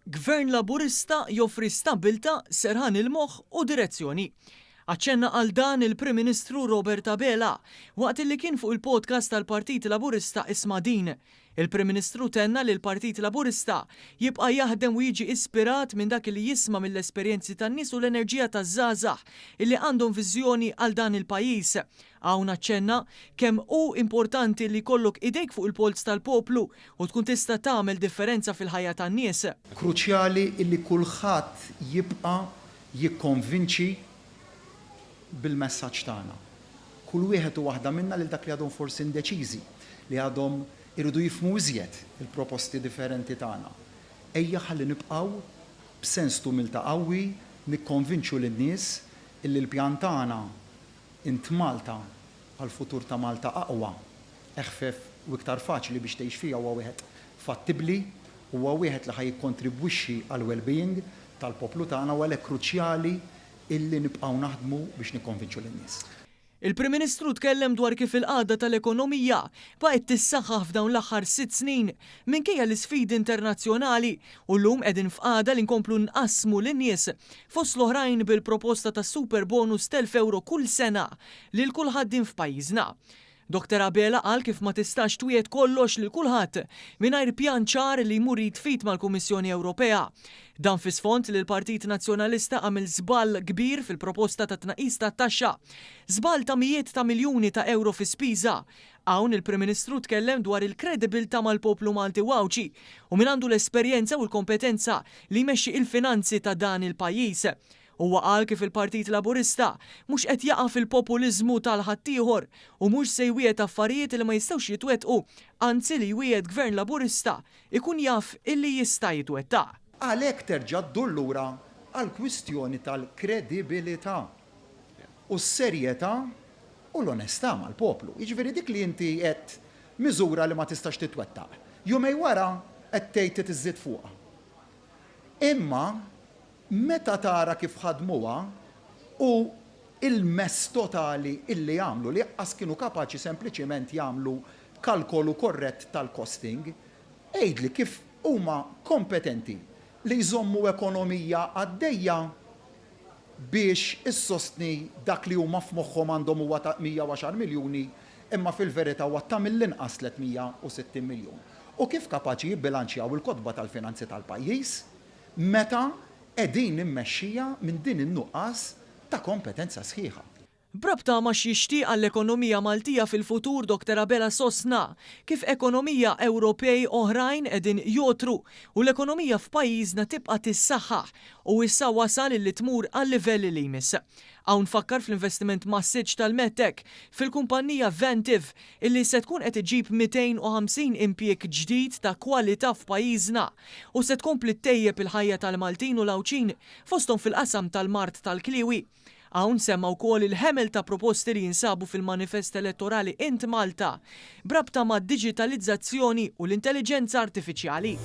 Gvern Laburista joffri stabilta, serħan il-moħħ u direzzjoni. Aċċenna għal dan il-Prim Ministru Robert Abela waqt li kien fuq il-podcast tal-Partit Laburista Isma' Din. Il-Prim Ministru tenna li l-Partit Laburista jibqa' jaħdem u jiġi ispirat minn dak li jisma' mill-esperjenzi tan-nies u l-enerġija taż-żgħażagħ illi għandhom viżjoni għal dan il-pajjiż. Hawn aċċenna kemm hu importanti li jkollok idejk fuq il-polz tal-poplu u tkun tista' tagħmel differenza fil-ħajja tan-nies. Kruċjali illi kulħadd jibqa' jikkonvinċi bil-messaġġ tagħna. Kull wieħed u waħda minna lil dak li għadhom forsi indeċiżi, li għadhom iridu jifhmu iżjed il-proposti differenti tagħna. Ejja ħalli nibqgħu b'sens tumilta qawwi nikkonvinċu lin-nies illi l-pjan tagħna int Malta għall-futur ta' Malta aqwa, eħfef u iktar faċli biex tgħix fiha huwa wieħed fattibbli, huwa wieħed li ħajjikkontribwixxi għall well-being tal-poplu tagħna u għalhekk kruċjali illi nibqgħu naħdmu biex nikkonvinċu lin-nies. Il-Prim Ministru tkellem dwar kif il-qagħda tal-ekonomija baqgħet tissaħħaħ f'dawn l-aħħar 6 snin minkejja l-isfidi internazzjonali u llum qegħdin f'qagħda li nkomplu nqassmu lin-nies fost l-oħrajn bil-proposta ta' super bonus €1000 kull sena lil kulħadd f'pajjiżna. Dr. Abela qal kif ma tistax twiet kollox lil kulħadd mingħajr pjan ċar li jmur jitfit mal-Kummissjoni Ewropea. Dan fi sfond li l-Partit Nazzjonalista għamel żball kbir fil-proposta ta' tnaqqis tat-taxxa. Żball ta' mijiet ta' miljuni ta' euro fi spiża. Hawn il-Prim Ministru tkellem dwar il-kredibilità mal-poplu Malti wawċi u min għandu l-esperjenza u l-kompetenza li jmexxi il-finanzi ta' dan il-pajjiż. Huwa qal kif il-Partit Laburista mhux qed jaqa' fil-populiżmu tal-ħaddieħor u mhux se jwiegħed affarijiet li ma jistgħux jitwettqu, anzi li jwiegħed Gvern Laburista ikun jaf illi jista' jitwettaq. Għalhekk terġa' ddur lura għall-kwistjoni tal-kredibilità u s-serjetà u l-onestà mal-poplu. Jiġifieri dik li inti qed miżura li ma tistax titwettaq. Jumej wara qed tgħid tiżżid fuqha. Imma meta tara kif ħadmuha u il-mess totali illi jagħmlu li qatt kienu kapaċi sempliċement jagħmlu kalkolu korrett tal-costing, għidli kif huma kompetenti li jżommu ekonomija għaddejja biex issostni dak li huma f'moħħhom għandhom huwa ta' 110 miljuni imma fil-verità huwa ta' mill-inqas 360 miljun. U kif kapaċi jibbilanċjaw il-kotba tal-finanzi tal-pajjiż meta qegħdin immexxija minn din in-nuqqas ta' kompetenza sħiħa. Brabta ma xixtieq għall-ekonomija Maltija fil-futur Dr. Abela sostna kif ekonomija Ewropej oħrajn qegħdin jotru u l-ekonomija f'pajjiżna tibqa' tissaħħaħ u issa wasal illi tmur għal livelli li jmiss. Hawn fakkar fl-investiment massiġġ tal-Medtech fil-kumpanija Ventiv illi se tkun qed iġib 250 impjieg ġdid ta' kwalità f'pajjiżna u se tkompli ttejjeb il-ħajja tal-Maltin u l-Awċin fosthom fil-qasam tal-Mart tal-Kliwi. Hawn semma wkoll il-ħemel ta' proposti li jinsabu fil-manifest elettorali Int Malta brabta mad-diġitalizzazzjoni u l-intelligenza artifiċjali.